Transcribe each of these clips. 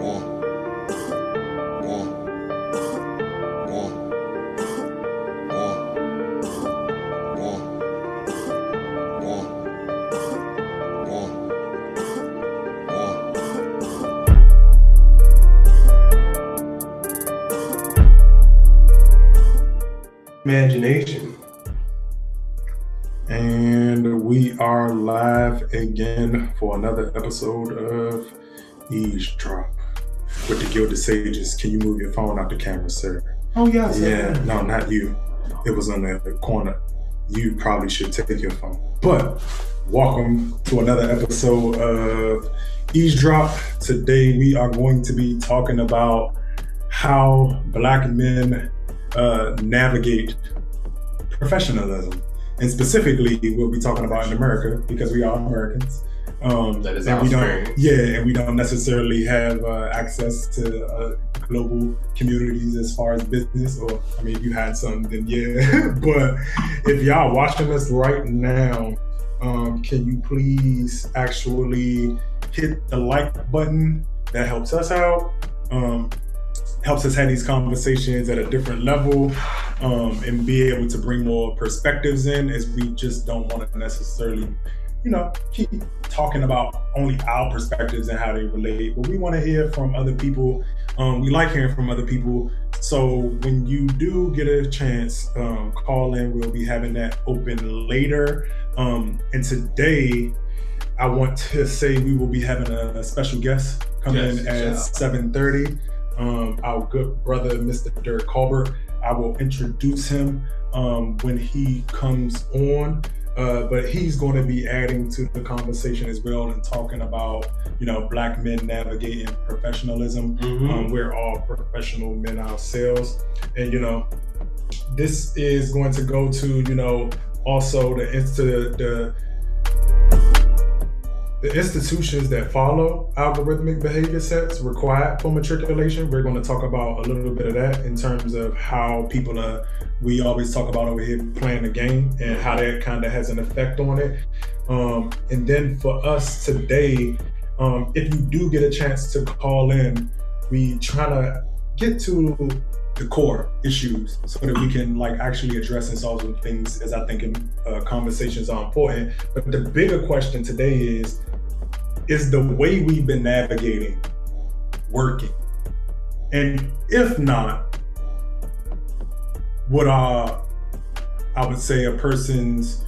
Imagination. And we are live again for another episode of Eavesdrop with the Gilded Sages. Can you move your phone out the camera, sir? Oh, yes. Yeah, no, not you. It was on the corner. You probably should take your phone. But welcome to another episode of Eavesdrop. Today we are going to be talking about how Black men navigate professionalism, and specifically we'll be talking about in America because we are Americans. That is and our we experience. don't, yeah, and we don't necessarily have access to global communities as far as business. Or I mean, if you had some, then yeah. But if y'all watching us right now, can you please actually hit the like button? That helps us out. Helps us have these conversations at a different level, and be able to bring more perspectives in, as we just don't want to necessarily, keep talking about only our perspectives and how they relate, but we want to hear from other people. We like hearing from other people. So when you do get a chance, call in. We'll be having that open later. And today, I want to say we will be having a special guest come in at 7:30. Our good brother, Mr. Derrick Colbert. I will introduce him when he comes on, but he's going to be adding to the conversation as well and talking about, Black men navigating professionalism. We're all professional men ourselves, and this is going to go to also the institutions that follow algorithmic behavior sets required for matriculation. We're going to talk about a little bit of that in terms of how people we always talk about over here playing the game and how that kind of has an effect on it. And then for us today, if you do get a chance to call in, we try to get to the core issues so that we can actually address and solve some things, as I think conversations are important. But the bigger question today is the way we've been navigating working? And if not, what are, I would say, a person's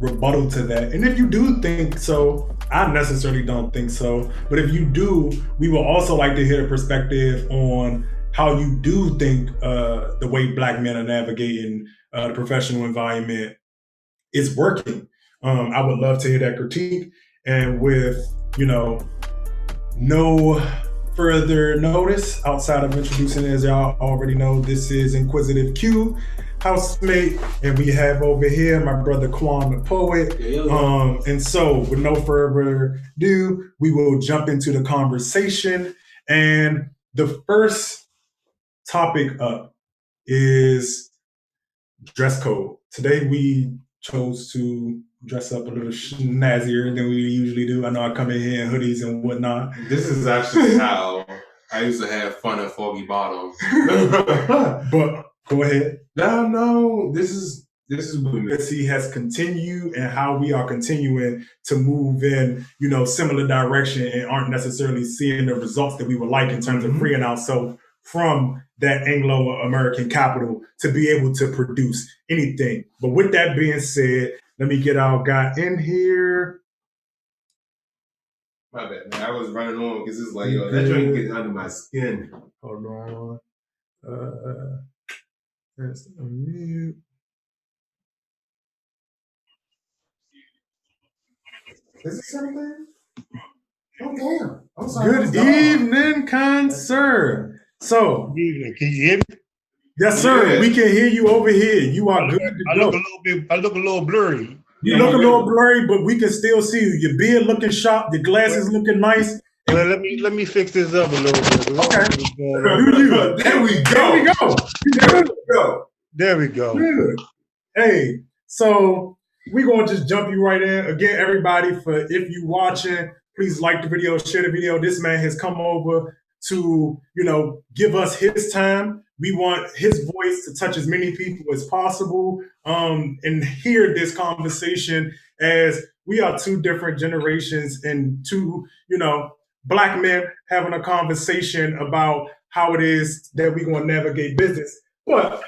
rebuttal to that? And if you do think so, I necessarily don't think so, but if you do, we will also like to hear a perspective on how you do think the way Black men are navigating the professional environment is working. I would love to hear that critique. And with, no further notice outside of introducing, as y'all already know, this is Inquisitive Q, housemate, and we have over here my brother Quan the poet. And so with no further ado, we will jump into the conversation. And the first topic up is dress code. Today we chose to dress up a little snazzier than we usually do. I know I come in here in hoodies and whatnot. This is actually how I used to have fun at Foggy Bottoms. But go ahead. No, this is what he has continued and how we are continuing to move in, similar direction and aren't necessarily seeing the results that we would like in terms of freeing ourselves from that Anglo-American capital to be able to produce anything. But with that being said, let me get our guy in here. My bad, man. I was running on because it's like, that drink gets under my skin. Hold on. Let's unmute. Is it something? Oh, damn. I'm sorry. Good evening, kind sir. So, good evening. Can you hear me? Yes, sir. Yeah. We can hear you over here. You are good to go. I look a little blurry. You look a little blurry, but we can still see you. Your beard looking sharp. Your glasses looking nice. Well, let me fix this up a little bit. Okay. There we go. There we go. Good. Hey, so we're going to just jump you right in. Again, everybody, for if you watching, Please like the video, share the video. This man has come over to, give us his time. We want his voice to touch as many people as possible, and hear this conversation, as we are two different generations and two, Black men having a conversation about how it is that we're going to navigate business. But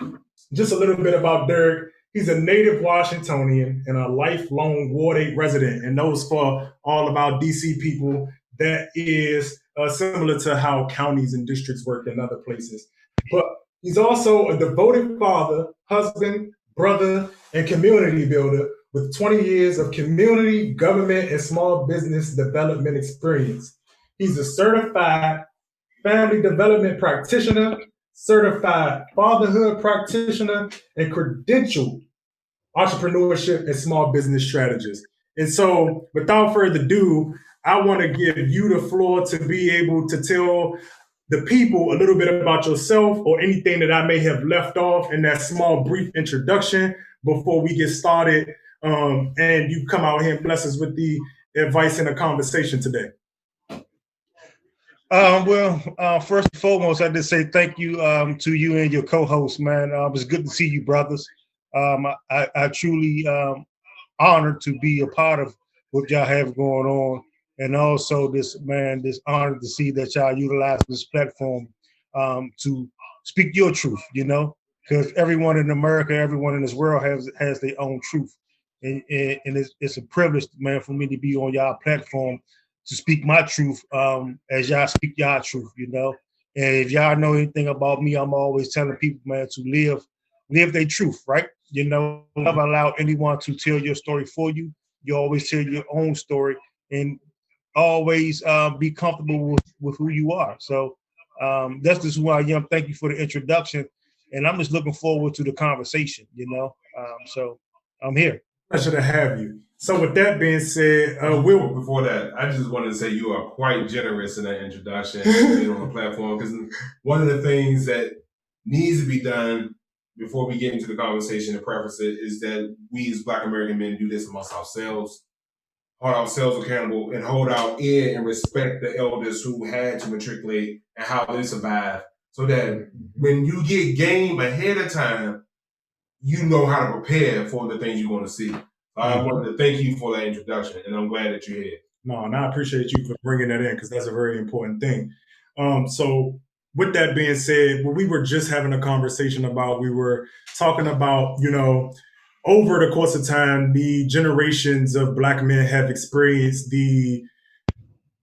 just a little bit about Derrick. He's a native Washingtonian and a lifelong Ward 8 resident, and knows for all of our DC people that is similar to how counties and districts work in other places. But he's also a devoted father, husband, brother, and community builder with 20 years of community, government, and small business development experience. He's a certified family development practitioner, certified fatherhood practitioner, and credentialed entrepreneurship and small business strategist. And so, without further ado, I want to give you the floor to be able to tell the people a little bit about yourself, or anything that I may have left off in that small, brief introduction before we get started. And you come out here and bless us with the advice and the conversation today. First and foremost, I just say thank you to you and your co-host, man. It was good to see you, brothers. I truly honored to be a part of what y'all have going on, and also this honored to see that y'all utilize this platform to speak your truth. Because everyone in America, everyone in this world has their own truth, and it's a privilege, man, for me to be on y'all platform to speak my truth as y'all speak y'all truth, And if y'all know anything about me, I'm always telling people, man, to live their truth, right? Never allow anyone to tell your story for you. You always tell your own story, and always be comfortable with who you are. So that's just who I am. Thank you for the introduction, and I'm just looking forward to the conversation, So I'm here. Pleasure to have you. So with that being said, before that, I just wanted to say you are quite generous in that introduction being on the platform, because one of the things that needs to be done before we get into the conversation and preface it is that we as Black American men do this amongst ourselves, hold ourselves accountable, and hold our ear and respect the elders who had to matriculate and how they survived, so that when you get game ahead of time, you know how to prepare for the things you're going to see. I wanted to thank you for that introduction, and I'm glad that you're here. No, and I appreciate you for bringing that in, because that's a very important thing. So with that being said, what we were just having a conversation about, we were talking about, over the course of time, the generations of Black men have experienced the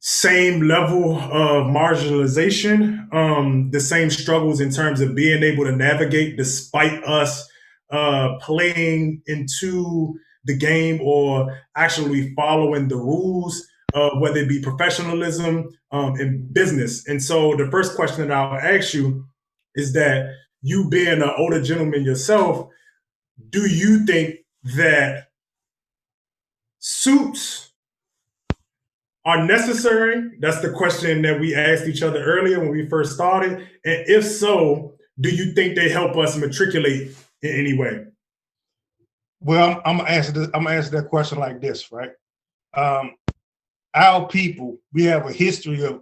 same level of marginalization, the same struggles in terms of being able to navigate despite us playing into the game or actually following the rules, whether it be professionalism and business. And so the first question that I'll ask you is that, you being an older gentleman yourself, do you think that suits are necessary? That's the question that we asked each other earlier when we first started. And if so, do you think they help us matriculate in any way? Well, I'm gonna answer that question like this, right? Our people, we have a history of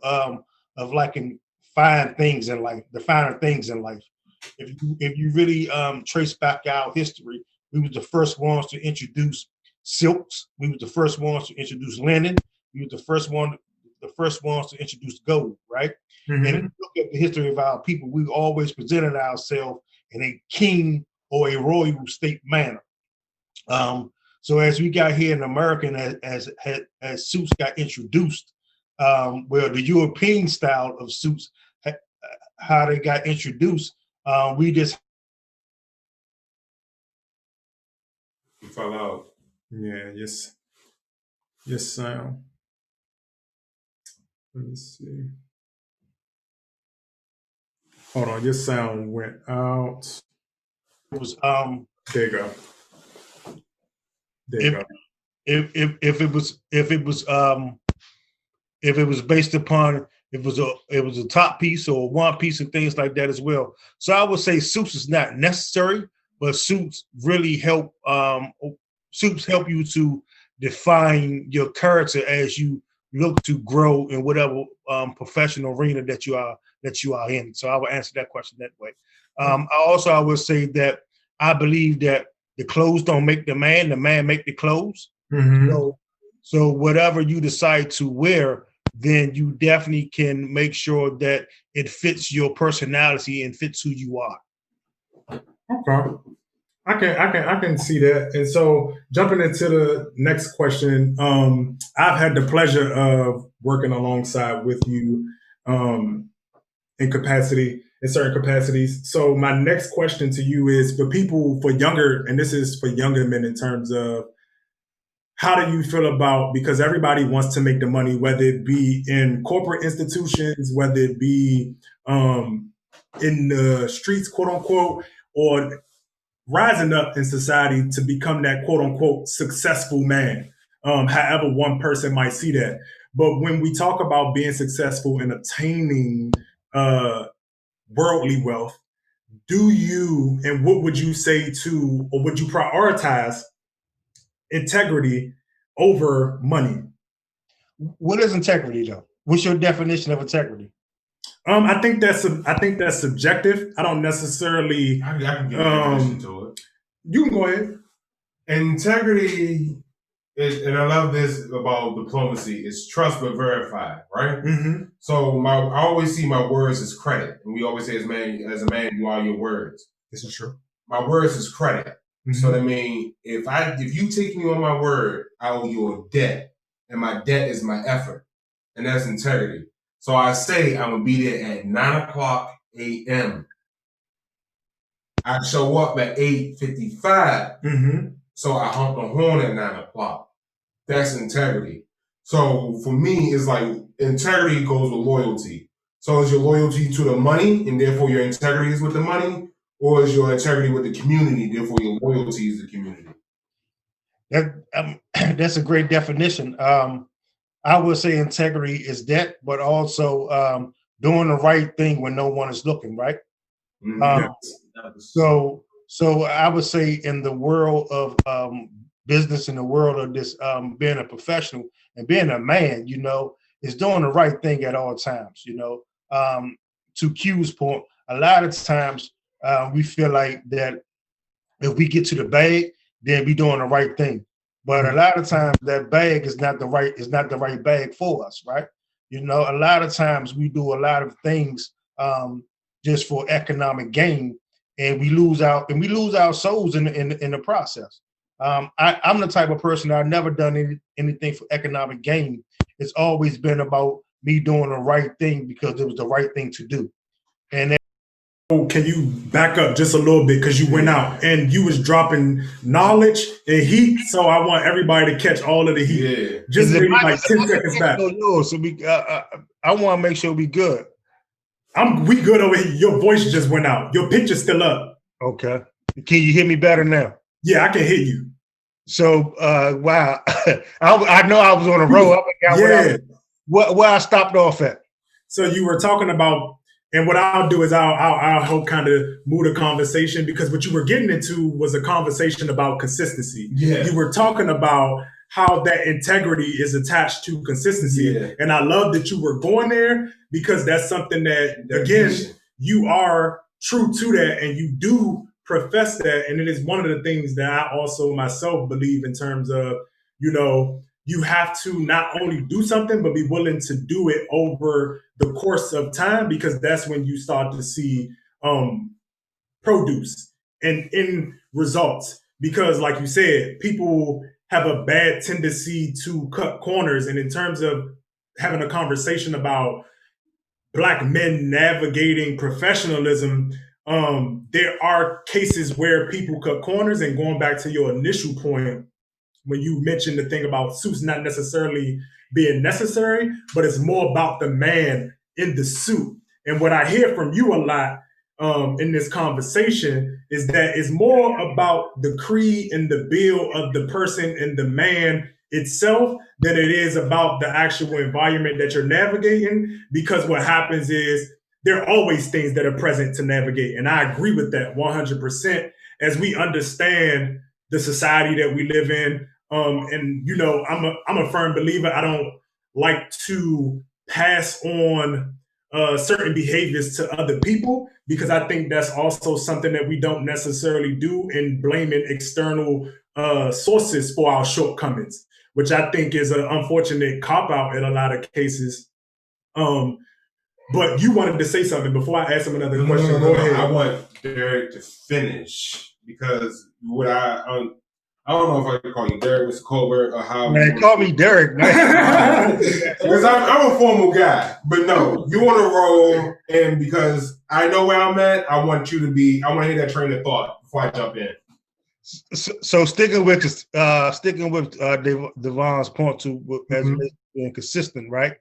liking fine things in life, the finer things in life. If you really trace back our history, we were the first ones to introduce silks. We were the first ones to introduce linen. We were the first ones to introduce gold, right? Mm-hmm. And if you look at the history of our people, we always presented ourselves in a king or a royal state manner. So as we got here in America, and as suits got introduced, well, the European style of suits, how they got introduced, we just fell out. Yeah, yes, sound. Let me see. Hold on, your sound went out. It was there you go. If it was based upon, it was a top piece or one piece and things like that as well. So I would say suits is not necessary, but suits really help. Suits help you to define your character as you look to grow in whatever professional arena that you are in. So I will answer that question that way. I will say that I believe that the clothes don't make the man make the clothes. Mm-hmm. So whatever you decide to wear, then you definitely can make sure that it fits your personality and fits who you are. Okay. I can see that. And so jumping into the next question, I've had the pleasure of working alongside with you in certain capacities. So my next question to you is for younger, and this is for younger men in terms of how do you feel about, because everybody wants to make the money, whether it be in corporate institutions, whether it be in the streets, quote unquote, or rising up in society to become that quote unquote successful man, however one person might see that. But when we talk about being successful and obtaining worldly wealth, and what would you say to, or would you prioritize integrity over money? What is integrity, though? What's your definition of integrity? I think that's subjective. I don't necessarily. I can give a definition to it. You can go ahead. Integrity is, and I love this about diplomacy, is trust but verified, right? Mm-hmm. So I always see my words as credit, and we always say as a man, you are your words. This is true. My words is credit. Mm-hmm. So that means if you take me on my word, I owe you a debt, and my debt is my effort, and that's integrity. So I say I'm gonna be there at 9:00 a.m. I show up at 8:55. Mm-hmm. So I honk the horn at 9:00. That's integrity. So for me, it's like integrity goes with loyalty. So is your loyalty to the money, and therefore your integrity is with the money, or is your integrity with the community, therefore your loyalty is the community? That's a great definition. I would say integrity is that, but also doing the right thing when no one is looking, right? Mm-hmm. So I would say in the world of business, in the world of this being a professional and being a man, is doing the right thing at all times. To Q's point, a lot of times we feel like that if we get to the bag, then we doing the right thing. But a lot of times that bag is not the right bag for us, right? A lot of times we do a lot of things just for economic gain, and we lose our souls in the process. I'm the type of person that I've never done anything for economic gain. It's always been about me doing the right thing because it was the right thing to do. And can you back up just a little bit, because you went out and you was dropping knowledge and heat, so I want everybody to catch all of the heat. Yeah. Just maybe like 10 seconds back. So I want to make sure we good. We good over here. Your voice just went out. Your picture's still up. Okay. Can you hear me better now? Yeah, I can hear you. So wow. I know I was on a roll up and down. Where I stopped off at. So you were talking about, and what I'll do is I'll help kind of move the conversation, because what you were getting into was a conversation about consistency. Yeah. You were talking about how that integrity is attached to consistency. Yeah. And I love that you were going there, because that's something that, again, you are true to that and you do profess that. And it is one of the things that I also myself believe in terms of, you have to not only do something, but be willing to do it over the course of time, because that's when you start to see produce and end results. Because like you said, people have a bad tendency to cut corners. And in terms of having a conversation about Black men navigating professionalism, there are cases where people cut corners. And going back to your initial point, when you mentioned the thing about suits not necessarily being necessary, but it's more about the man in the suit. And what I hear from you a lot in this conversation is that it's more about the creed and the build of the person and the man itself than it is about the actual environment that you're navigating. Because what happens is there are always things that are present to navigate. And I agree with that 100% as we understand the society that we live in. And I'm a firm believer. I don't like to pass on certain behaviors to other people, because I think that's also something that we don't necessarily do in blaming external sources for our shortcomings, which I think is an unfortunate cop out in a lot of cases. But you wanted to say something before I ask him another question. Go ahead. I want Derrick to finish, because what I don't know if I can call you Derrick, Mr. Colbert, or how. Man, call me Derrick, man. Because I'm a formal guy, but no, you want to roll, and because I know where I'm at, I want to hear that train of thought before I jump in. So sticking with Devon's point to as being consistent, right?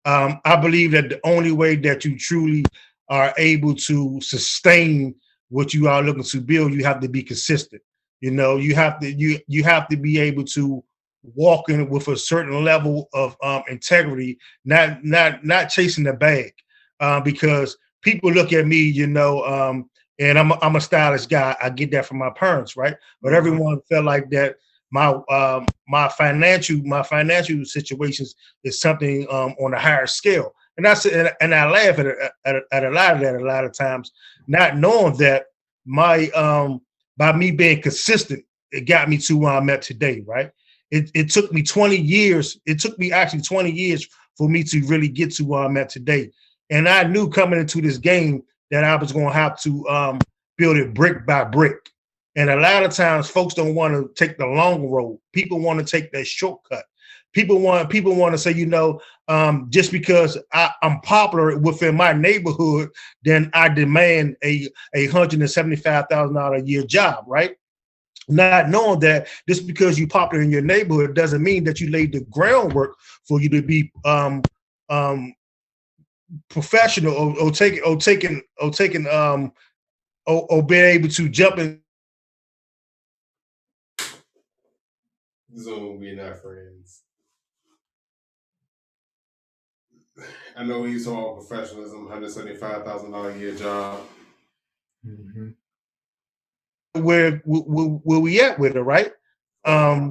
I believe that the only way that you truly are able to sustain what you are looking to build, you have to be consistent. You know, you have to be able to walk in with a certain level of integrity, not chasing the bag, because people look at me, you know, and I'm a stylish guy. I get that from my parents, right? But everyone felt like that my financial situations is something on a higher scale, and I laugh at a lot of that a lot of times, not knowing that by me being consistent, it got me to where I'm at today, right? It took me 20 years. It took me actually 20 years for me to really get to where I'm at today. And I knew coming into this game that I was going to have to build it brick by brick. And a lot of times folks don't want to take the long road. People want to take that shortcut. People want to say, you know, just because I'm popular within my neighborhood, then I demand a $175,000 a year job, right? Not knowing that just because you're popular in your neighborhood doesn't mean that you laid the groundwork for you to be professional or being able to jump in. Zoom, we're not friends. I know he's on professionalism, $175,000 a year job. Mm-hmm. Where we at with it, right? I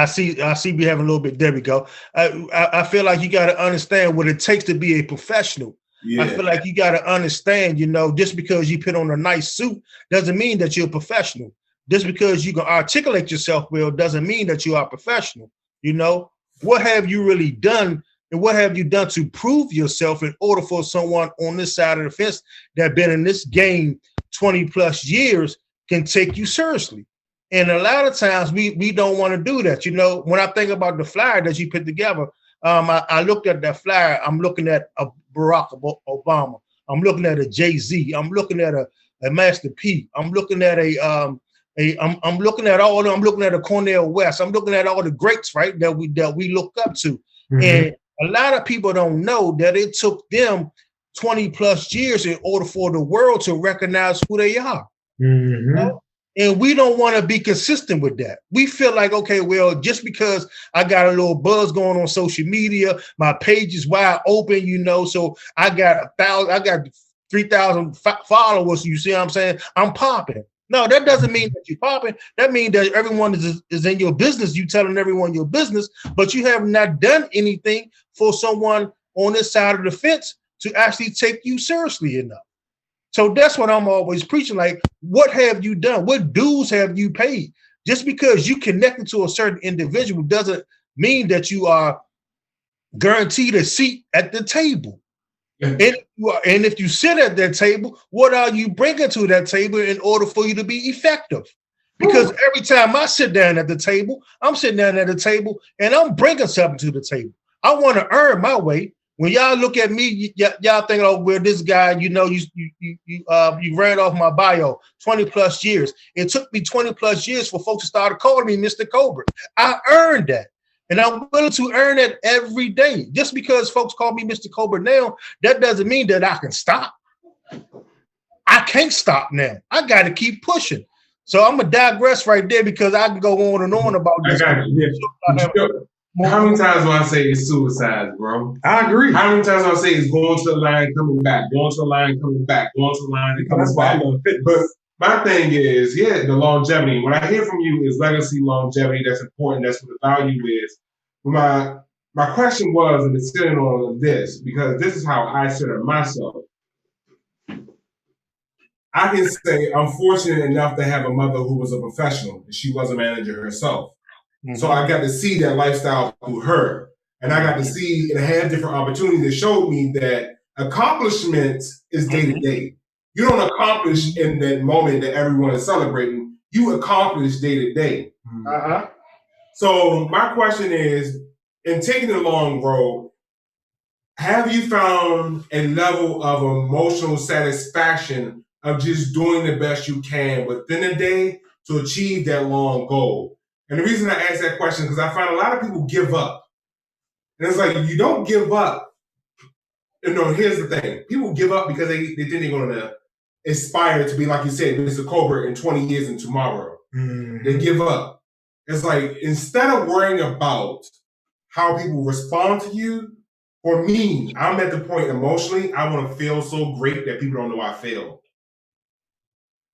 see we having a little bit. There we go. I feel like you got to understand what it takes to be a professional. Yeah. I feel like you got to understand, you know, just because you put on a nice suit doesn't mean that you're a professional. Just because you can articulate yourself well doesn't mean that you are professional. You know, what have you really done, and what have you done to prove yourself in order for someone on this side of the fence that been in this game 20 plus years can take you seriously? And a lot of times we don't want to do that. You know, when I think about the flyer that you put together, I looked at that flyer. I'm looking at a Barack Obama. I'm looking at a Jay-Z. I'm looking at a Master P. I'm looking at I'm looking at a Cornel West. I'm looking at all the greats, right, that we look up to. Mm-hmm. And a lot of people don't know that it took them 20 plus years in order for the world to recognize who they are. Mm-hmm. You know? And we don't want to be consistent with that. We feel like, okay, well, just because I got a little buzz going on social media, my page is wide open, you know, so I got 3,000 followers. You see what I'm saying? I'm popping. No, that doesn't mean that you're popping. That means that everyone is in your business. You telling everyone your business, but you have not done anything for someone on this side of the fence to actually take you seriously enough. So that's what I'm always preaching. Like, what have you done? What dues have you paid? Just because you connected to a certain individual doesn't mean that you are guaranteed a seat at the table. And if you sit at that table, what are you bringing to that table in order for you to be effective? Because every time I sit down at the table, I'm sitting down at the table and I'm bringing something to the table. I want to earn my way. When y'all look at me, y'all think, oh, well, this guy, you know, you ran off my bio 20 plus years. It took me 20 plus years for folks to start calling me Mr. Colbert. I earned that. And I'm willing to earn it every day. Just because folks call me Mr. Colbert now, that doesn't mean that I can stop. I can't stop now. I got to keep pushing. So I'm going to digress right there because I can go on and on about this. How many times do I say it's suicide, bro? I agree. How many times do I say it's going to the line, coming back, going to the line, coming back, going to the line, and coming back? But my thing is, the longevity. What I hear from you is legacy longevity. That's important. That's what the value is. My My question was, and it's sitting on this, because this is how I center myself. I can say I'm fortunate enough to have a mother who was a professional, and she was a manager herself. Mm-hmm. So I got to see that lifestyle through her. And I got to see and have different opportunities that showed me that accomplishments is day to day. You don't accomplish in that moment that everyone is celebrating. You accomplish day to day. So my question is, in taking the long road, have you found a level of emotional satisfaction of just doing the best you can within a day to achieve that long goal? And the reason I ask that question is because I find a lot of people give up. And it's like, you don't give up. You know, here's the thing. People give up because they think they're going to aspire to be, like you said, Mr. Colbert in 20 years and tomorrow. Mm-hmm. They give up. It's like, instead of worrying about how people respond to you, for me, I'm at the point emotionally, I want to feel so great that people don't know I failed.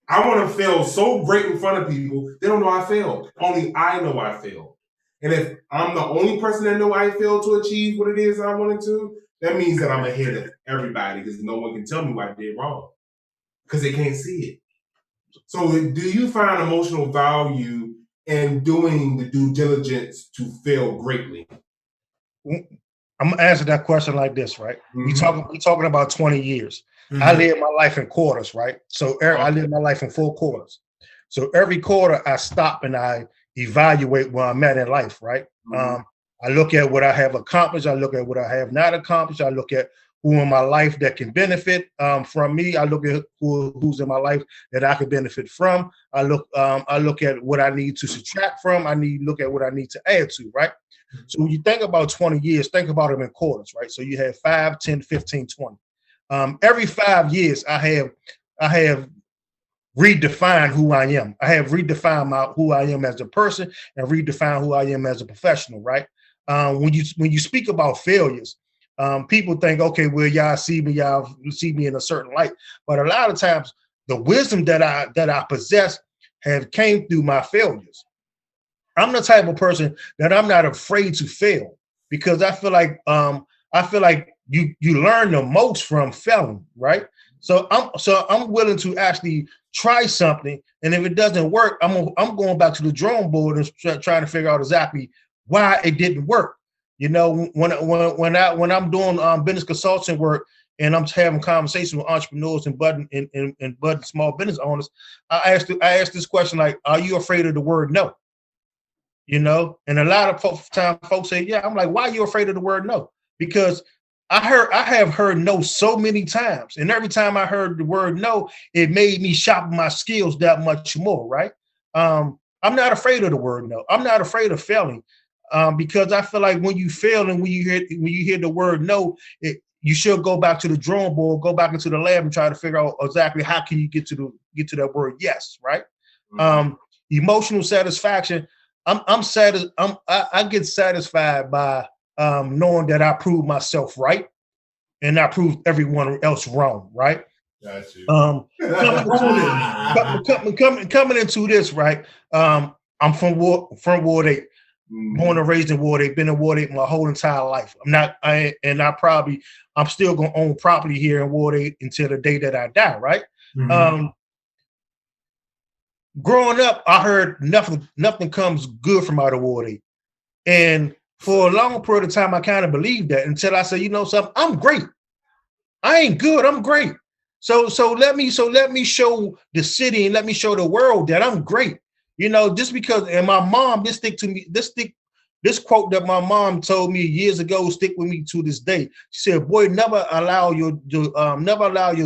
I want to feel so great in front of people, they don't know I failed. Only I know I failed. And if I'm the only person that know I failed to achieve what it is I wanted to, that means that I'm ahead of everybody because no one can tell me what I did wrong because they can't see it. So do you find emotional value in doing the due diligence to fail greatly? I'm gonna answer that question like this, right? Mm-hmm. We talking about 20 years. Mm-hmm. I live my life in quarters, right? So I live my life in 4 quarters. So every quarter I stop and I evaluate where I'm at in life, right? Mm-hmm. I look at what I have accomplished. I look at what I have not accomplished. I look at who in my life that can benefit from me. I look at who's in my life that I can benefit from. I look at what I need to subtract from. Look at what I need to add to, right? So when you think about 20 years, think about them in quarters, right? So you have 5, 10, 15, 20. Every 5 years, I have redefined who I am. I have redefined who I am as a person and redefined who I am as a professional, right? When you speak about failures, people think, okay, well, y'all see me in a certain light. But a lot of times, the wisdom that I possess have came through my failures. I'm the type of person that I'm not afraid to fail because I feel like you learn the most from failing, right? So I'm willing to actually try something, and if it doesn't work, I'm going back to the drawing board and trying to figure out exactly why it didn't work. You know, when I'm doing business consulting work and I'm having conversations with entrepreneurs and budding small business owners, I ask this question like, are you afraid of the word no? You know, and a lot of times folks say, yeah. I'm like, why are you afraid of the word no? Because I have heard no so many times. And every time I heard the word no, it made me sharpen my skills that much more, right? I'm not afraid of the word no. I'm not afraid of failing because I feel like when you fail and when you hear the word no, you should go back to the drawing board, go back into the lab and try to figure out exactly how can you get to that word yes, right? Mm-hmm. Emotional satisfaction. I get satisfied by knowing that I proved myself right and I proved everyone else wrong, right? Got you. Coming into this, right? I'm from Ward 8, born and raised in Ward 8, been in Ward 8 my whole entire life. I'm still gonna own property here in Ward 8 until the day that I die, right? Mm-hmm. Growing up, I heard nothing comes good from out of Ward 8. And for a long period of time, I kind of believed that until I said, you know something, I'm great. I ain't good, I'm great. So let me show the city and let me show the world that I'm great. You know, just because, and my mom, this quote that my mom told me years ago stick with me to this day. She said, boy, never allow your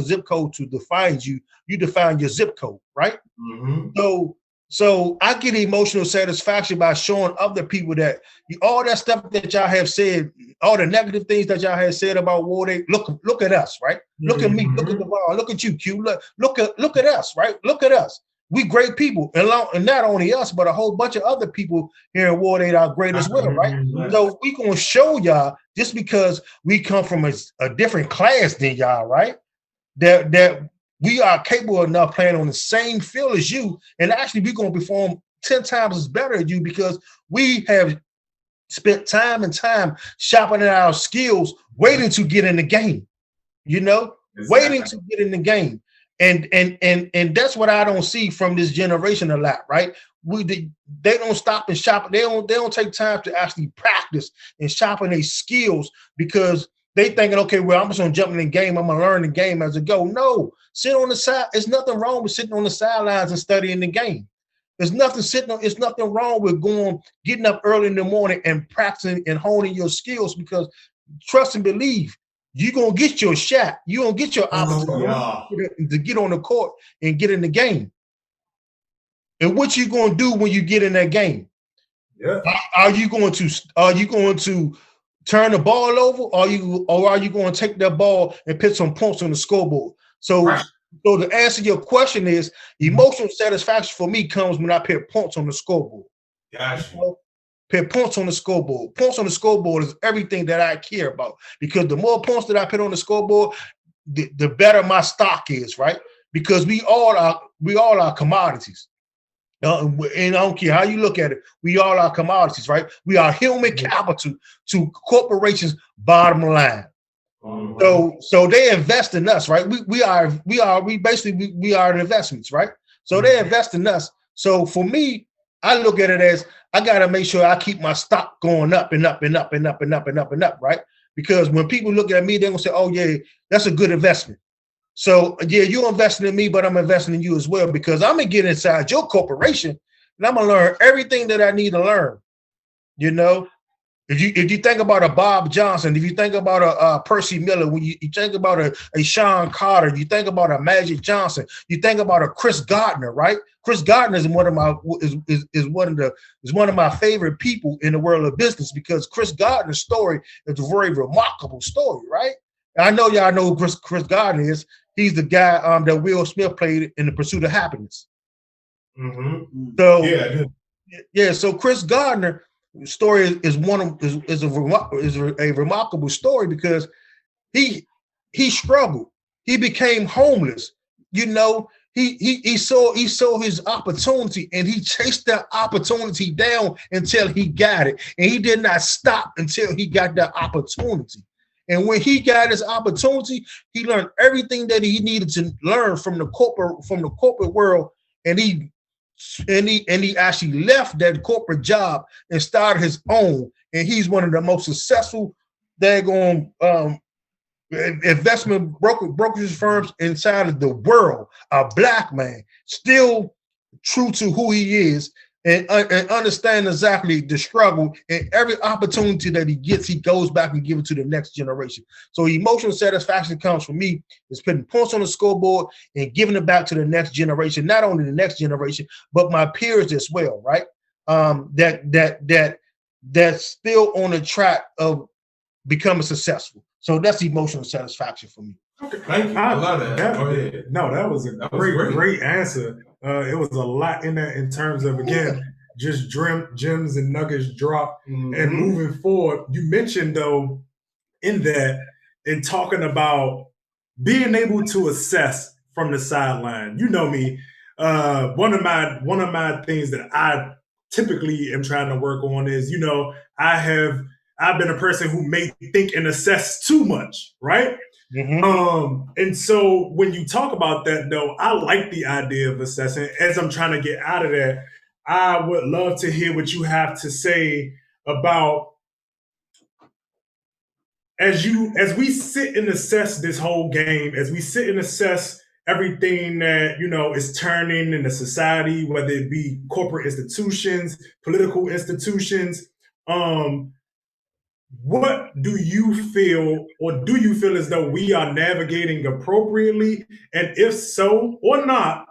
zip code to define you. You define your zip code, right? Mm-hmm. So I get emotional satisfaction by showing other people that all that stuff that y'all have said, all the negative things that y'all have said about Ward 8, look at us, right? Mm-hmm. Look at me, look at Devon, look at you, Q, look at us, right? Look at us. We great people, and not only us, but a whole bunch of other people here in Ward 8 are great as well, right? Mm-hmm. So we gonna show y'all just because we come from a different class than y'all, right? That we are capable enough playing on the same field as you, and actually we're gonna perform 10 times as better as you because we have spent time and time sharpening our skills, waiting to get in the game, you know, waiting to get in the game. And that's what I don't see from this generation a lot, right? They don't stop and shop. They don't take time to actually practice and sharpen their skills because they thinking, okay, well, I'm just gonna jump in the game. I'm gonna learn the game as I go. No, sit on the side. There's nothing wrong with sitting on the sidelines and studying the game. There's nothing wrong with getting up early in the morning and practicing and honing your skills because trust and believe, you're gonna get your shot. You're gonna get your opportunity to get on the court and get in the game. And what you gonna do when you get in that game? Yeah. Are you going to turn the ball over, or are you going to take that ball and put some points on the scoreboard? So to answer your question is emotional satisfaction for me comes when I put points on the scoreboard. Gotcha. Put points on the scoreboard. Points on the scoreboard is everything that I care about because the more points that I put on the scoreboard, the better my stock is, right? Because we all are commodities. And I don't care how you look at it, we all are commodities, right? We are human capital to corporations' bottom line. So they invest in us, right? We are investments, right? So they invest in us. So for me, I look at it as I gotta make sure I keep my stock going up and up and up and up and up and up and up, right? Because when people look at me, they're gonna say, "Oh yeah, that's a good investment." So yeah, you're investing in me, but I'm investing in you as well because I'm gonna get inside your corporation and I'm gonna learn everything that I need to learn. You know, if you think about a Bob Johnson, if you think about a Percy Miller, when you think about a Sean Carter, you think about a Magic Johnson, you think about a Chris Gardner, right? Chris Gardner is one of my favorite people in the world of business because Chris Gardner's story is a very remarkable story, right? And I know y'all know who Chris Gardner is. He's the guy that Will Smith played in The Pursuit of Happiness. Mm-hmm. So so Chris Gardner story is a remarkable story because he struggled. He became homeless. You know, he saw his opportunity and he chased that opportunity down until he got it, and he did not stop until he got that opportunity. And when he got his opportunity, he learned everything that he needed to learn from the corporate world, and he actually left that corporate job and started his own. And he's one of the most successful daggone investment brokerage firms inside of the world. A black man, still true to who he is, and understand exactly the struggle, and every opportunity that he gets, he goes back and gives it to the next generation. So emotional satisfaction comes from me is putting points on the scoreboard and giving it back to the next generation, not only the next generation, but my peers as well, right? That's still on the track of becoming successful. So that's emotional satisfaction for me. Okay, thank you. I love that. No, that was a great answer. It was a lot in that in terms of, again, just gems and nuggets drop and moving forward. You mentioned, though, in talking about being able to assess from the sideline. You know me. One of my things that I typically am trying to work on is, you know, I've been a person who may think and assess too much, right? Mm-hmm. And so when you talk about that, though, I like the idea of assessing. As I'm trying to get out of that, I would love to hear what you have to say about as we sit and assess this whole game, as we sit and assess everything that, you know, is turning in the society, whether it be corporate institutions, political institutions, what do you feel, or do you feel as though we are navigating appropriately? And if so or not,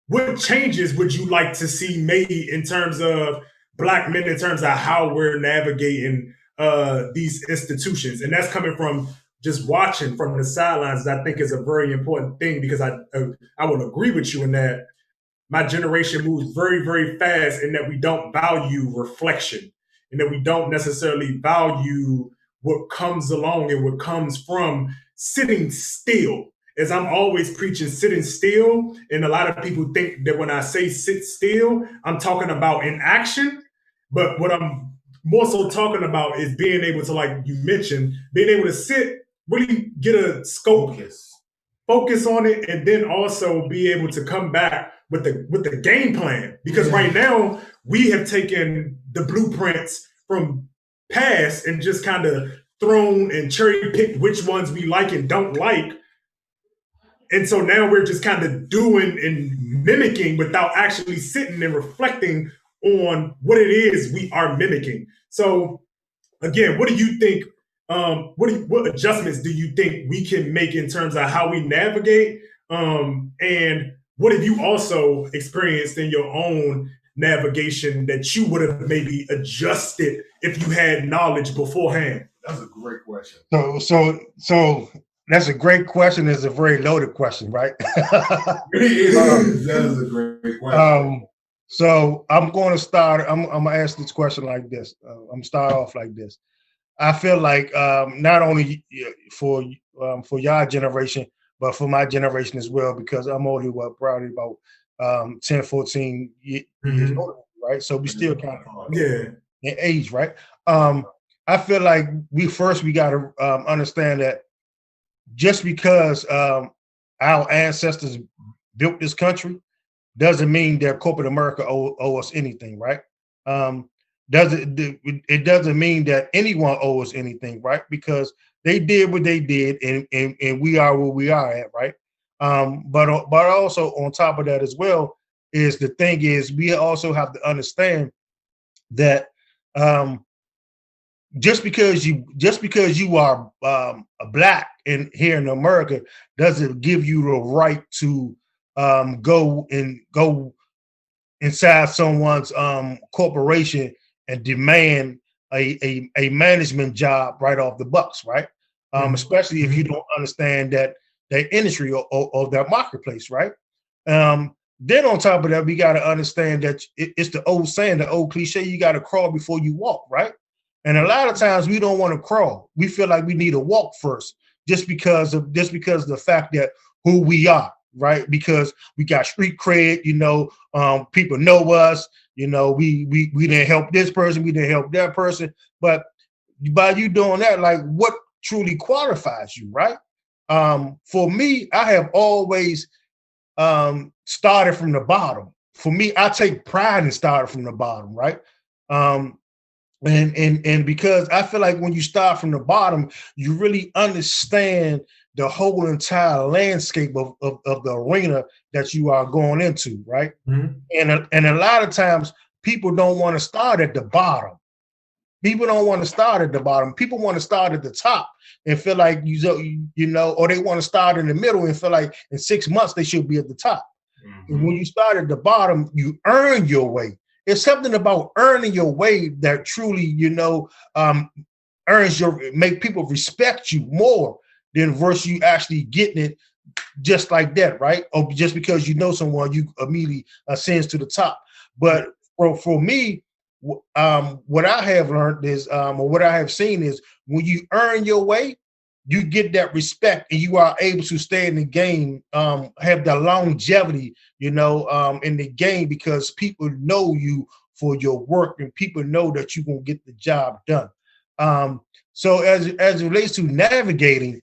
what changes would you like to see made in terms of Black men, in terms of how we're navigating these institutions? And that's coming from just watching from the sidelines. I think is a very important thing, because I would agree with you in that my generation moves very, very fast, in that we don't value reflection, and that we don't necessarily value what comes along and what comes from sitting still. As I'm always preaching sitting still, and a lot of people think that when I say sit still, I'm talking about inaction. But what I'm more so talking about is being able to, like you mentioned, being able to sit, really get a scope, focus on it, and then also be able to come back with the game plan. Because right now we have taken the blueprints from past and just kind of thrown and cherry picked which ones we like and don't like. And so now we're just kind of doing and mimicking without actually sitting and reflecting on what it is we are mimicking. So again, what do you think? What adjustments do you think we can make in terms of how we navigate? And what have you also experienced in your own navigation that you would have maybe adjusted if you had knowledge beforehand? That's a great question. So that's a great question. It's a very loaded question, right? That is a great question. So I'm going to start. I'm going to ask this question like this. I'm going to start off like this. I feel like not only for your generation, but for my generation as well, because I'm only probably about 10, 14 years old, right? So we still kind of in age, right? I feel like we got to understand that just because our ancestors built this country doesn't mean that corporate America owe us anything, right? It doesn't mean that anyone owes us anything, right? Because they did what they did, and we are where we are at, right? But also on top of that as well is the thing is we also have to understand that just because you are a black here in America doesn't give you the right to go inside someone's corporation and demand a management job right off the bucks, right? Especially if you don't understand that industry or that marketplace, right? Then on top of that, we got to understand that it's the old saying, the old cliche, you got to crawl before you walk, right? And a lot of times we don't want to crawl. We feel like we need to walk first, just because of the fact that who we are, right? Because we got street cred, people know us, we didn't help this person, we didn't help that person. But by you doing that, like what truly qualifies you, right? For me, I have always started from the bottom. For me, I take pride in starting from the bottom, right? And because I feel like when you start from the bottom, you really understand the whole entire landscape of the arena that you are going into, right? And a lot of times people don't want to start at the bottom. People don't want to start at the bottom. People want to start at the top and feel like or they want to start in the middle and feel like in 6 months they should be at the top. And when you start at the bottom, you earn your way. It's something about earning your way that truly, make people respect you more than versus you actually getting it just like that, right? Or just because you know someone, you immediately ascends to the top. But for me, what I have learned is, or what I have seen is, when you earn your way, you get that respect, and you are able to stay in the game, have the longevity, in the game, because people know you for your work, and people know that you're gonna get the job done. So as it relates to navigating,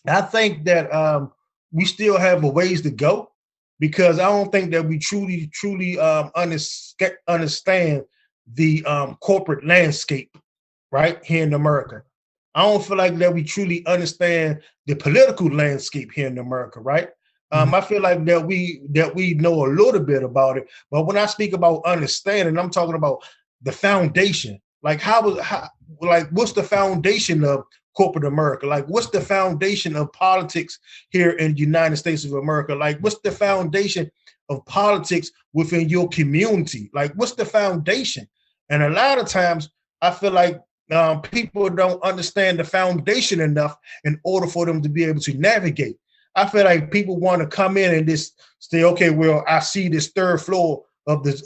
I think that we still have a ways to go, because I don't think that we truly understand the corporate landscape right here in America. I don't feel like that we truly understand the political landscape here in America, right? I feel like that we know a little bit about it, but when I speak about understanding, I'm talking about the foundation. Like what's the foundation of corporate America? Like, what's the foundation of politics here in the United States of America? Like, what's the foundation of politics within your community? Like, what's the foundation? And a lot of times, I feel like people don't understand the foundation enough in order for them to be able to navigate. I feel like people want to come in and just say, okay, well, I see this third floor of this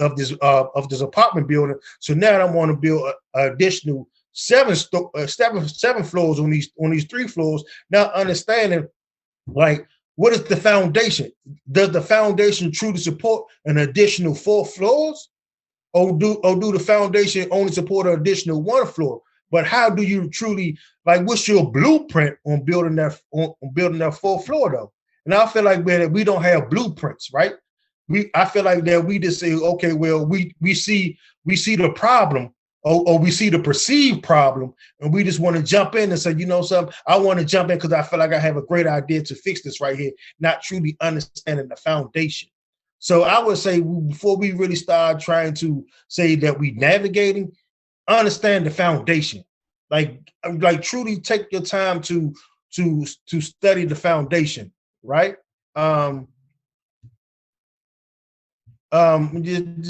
apartment building, so now I want to build an additional seven floors on these 3 floors. Now understanding, like, what is the foundation? Does the foundation truly support an additional 4 floors? do the foundation only support an additional one floor? But how do you truly, like, what's your blueprint on building that fourth floor though? And I feel like we don't have blueprints, right? I feel like that we just say, okay, well, we see the problem, or we see the perceived problem, and we just want to jump in and say, you know something, I want to jump in because I feel like I have a great idea to fix this right here, not truly understanding the foundation. So I would say, before we really start trying to say that we navigating, understand the foundation. Like truly take your time to study the foundation, right?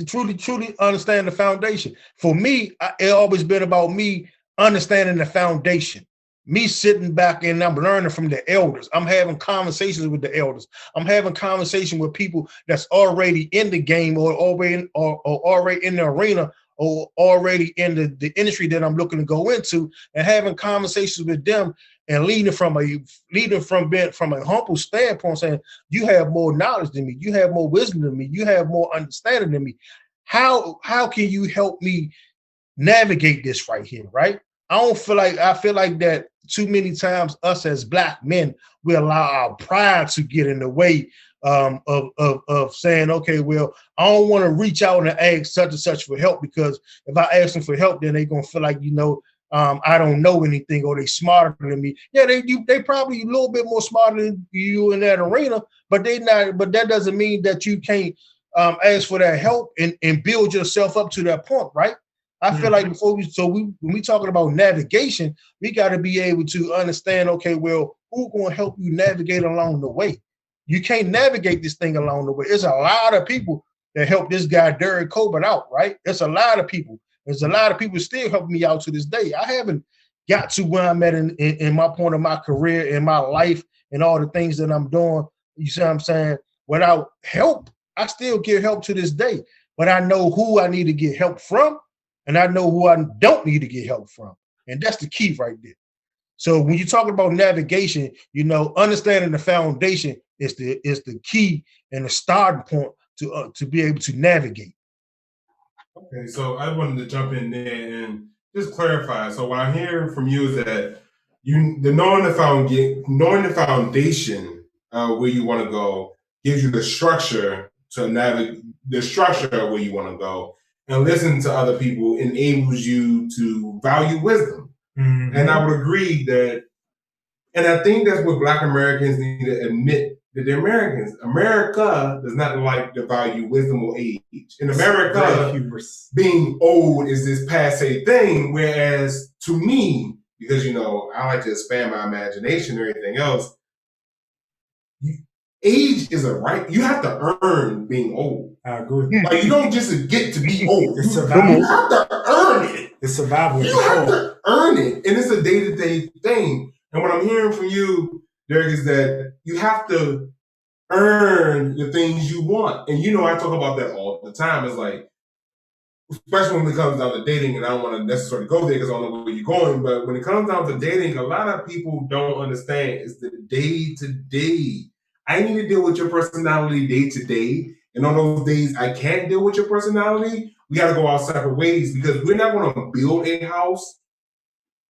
Truly understand the foundation. For me, it always been about me understanding the foundation. Me sitting back and I'm learning from the elders. I'm having conversations with the elders. I'm having conversation with people that's already in the game, or already in the arena, or already in the industry that I'm looking to go into, and having conversations with them and leading from a humble standpoint, saying, you have more knowledge than me, you have more wisdom than me, you have more understanding than me. How can you help me navigate this right here, right? I feel like that too many times us as Black men, we allow our pride to get in the way of saying, okay, well, I don't want to reach out and ask such and such for help, because if I ask them for help, then they're gonna feel like, I don't know anything, or they smarter than me. Yeah, they probably a little bit more smarter than you in that arena, but they not. But that doesn't mean that you can't ask for that help and build yourself up to that point, right? I feel like when we talking about navigation, we got to be able to understand, okay, well, who's going to help you navigate along the way? You can't navigate this thing along the way. There's a lot of people that helped this guy Derrick Colbert out, right? There's a lot of people. There's a lot of people still helping me out to this day. I haven't got to where I'm at in my point of my career, in my life, and all the things that I'm doing. You see what I'm saying? Without help, I still get help to this day. But I know who I need to get help from, and I know who I don't need to get help from. And that's the key right there. So when you're talking about navigation, understanding the foundation is the key and the starting point to be able to navigate. Okay, so I wanted to jump in there and just clarify. So what I'm hearing from you is that knowing the foundation where you want to go gives you the structure to navigate the structure of where you want to go, and listening to other people enables you to value wisdom. Mm-hmm. And I would agree that, and I think that's what Black Americans need to admit, that America does not like to value wisdom or age. In America, being old is this passe thing, whereas to me, because I like to expand my imagination or anything else, age is a right. You have to earn being old. I agree. Like, you don't just get to be old. It's survival. You have to earn it. It's survival. You have to earn it, and it's a day-to-day thing. And what I'm hearing from you, Derrick, is that you have to earn the things you want. And I talk about that all the time. It's like, especially when it comes down to dating, and I don't want to necessarily go there because I don't know where you're going, but when it comes down to dating, a lot of people don't understand it's the day-to-day. I need to deal with your personality day-to-day. And on those days I can't deal with your personality, we got to go our separate ways, because we're not going to build a house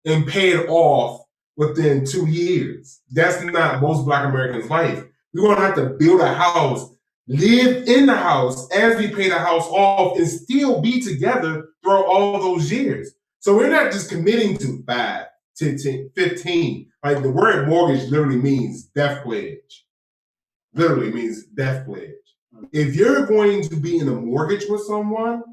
and pay it off within 2 years. That's not most Black Americans' life. We're going to have to build a house, live in the house as we pay the house off, and still be together throughout all those years. So we're not just committing to 5, 10, 15. Like, the word mortgage literally means death pledge. Literally means death pledge. If you're going to be in a mortgage with someone,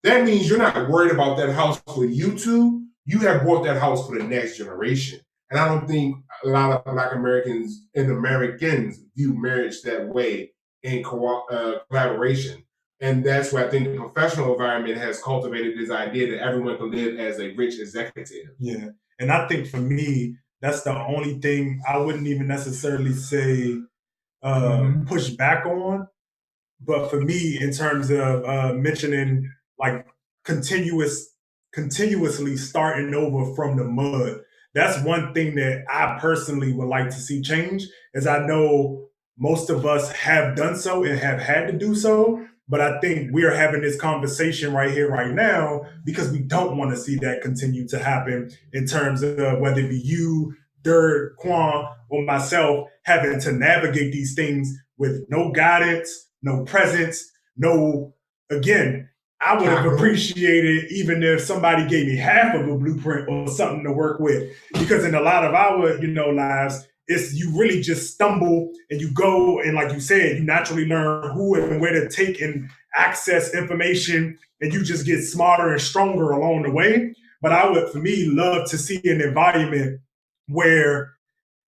that means you're not worried about that house for you two. You have bought that house for the next generation. And I don't think a lot of Black Americans and Americans view marriage that way in collaboration. And that's why I think the professional environment has cultivated this idea that everyone can live as a rich executive. Yeah. And I think for me, that's the only thing I wouldn't even necessarily say push back on. But for me, in terms of mentioning like continuously starting over from the mud, that's one thing that I personally would like to see change, as I know most of us have done so and have had to do so. But I think we're having this conversation right here, right now, because we don't want to see that continue to happen in terms of whether it be you, Derrick, Quan, or myself having to navigate these things with no guidance, no presence, no, again, I would have appreciated even if somebody gave me half of a blueprint or something to work with. Because in a lot of our, lives, it's you really just stumble and you go and like you said, you naturally learn who and where to take and access information, and you just get smarter and stronger along the way. But I would, for me, love to see an environment where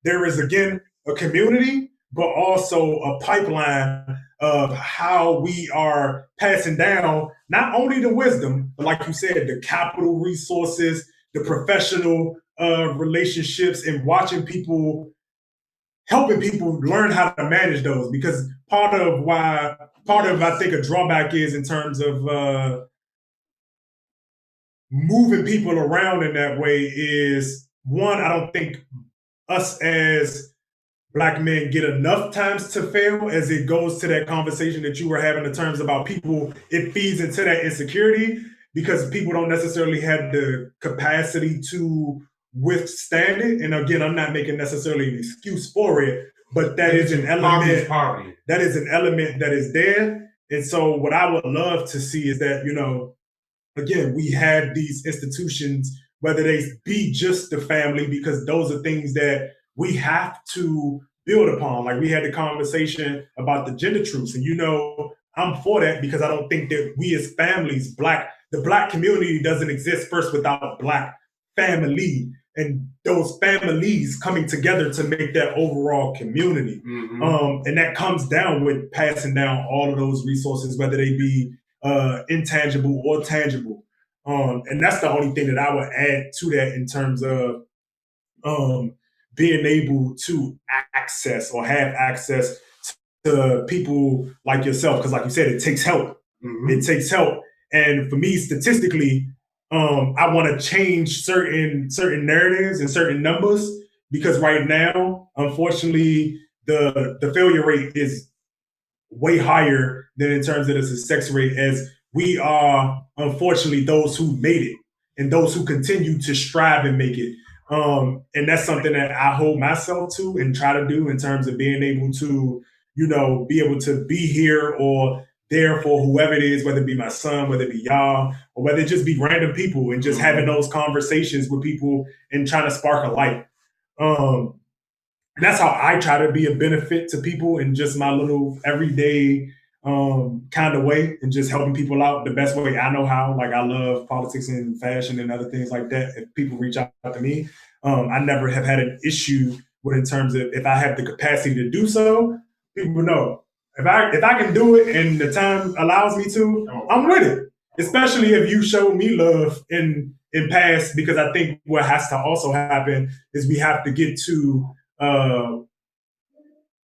there is, again, a community, but also a pipeline of how we are passing down not only the wisdom, but like you said, the capital resources, the professional relationships, and helping people learn how to manage those. Because part of I think a drawback is in terms of moving people around in that way is, one, I don't think us as Black men get enough times to fail, as it goes to that conversation that you were having in terms about people. It feeds into that insecurity because people don't necessarily have the capacity to withstand it. And again, I'm not making necessarily an excuse for it, but that is an element. That is an element that is there. And so what I would love to see is that, again, we have these institutions, whether they be just the family, because those are things that we have to build upon. Like we had the conversation about the gender truths, and I'm for that because I don't think that we as families, the Black community doesn't exist first without Black family and those families coming together to make that overall community. Mm-hmm. And that comes down with passing down all of those resources, whether they be intangible or tangible. And that's the only thing that I would add to that in terms of being able to access or have access to people like yourself. Because like you said, it takes help. Mm-hmm. It takes help. And for me, statistically, I want to change certain narratives and certain numbers, because right now, unfortunately, the failure rate is way higher than in terms of the success rate, as we are, unfortunately, those who made it and those who continue to strive and make it. And that's something that I hold myself to and try to do in terms of being able to, be able to be here or there for whoever it is, whether it be my son, whether it be y'all, or whether it just be random people, and just having those conversations with people and trying to spark a light. And that's how I try to be a benefit to people in just my little everyday kind of way, and just helping people out the best way I know how. Like I love politics and fashion and other things like that. If people reach out to me, I never have had an issue with, in terms of if I have the capacity to do so, people know. If I can do it and the time allows me to, I'm with it. Especially if you show me love in past, because I think what has to also happen is we have to get to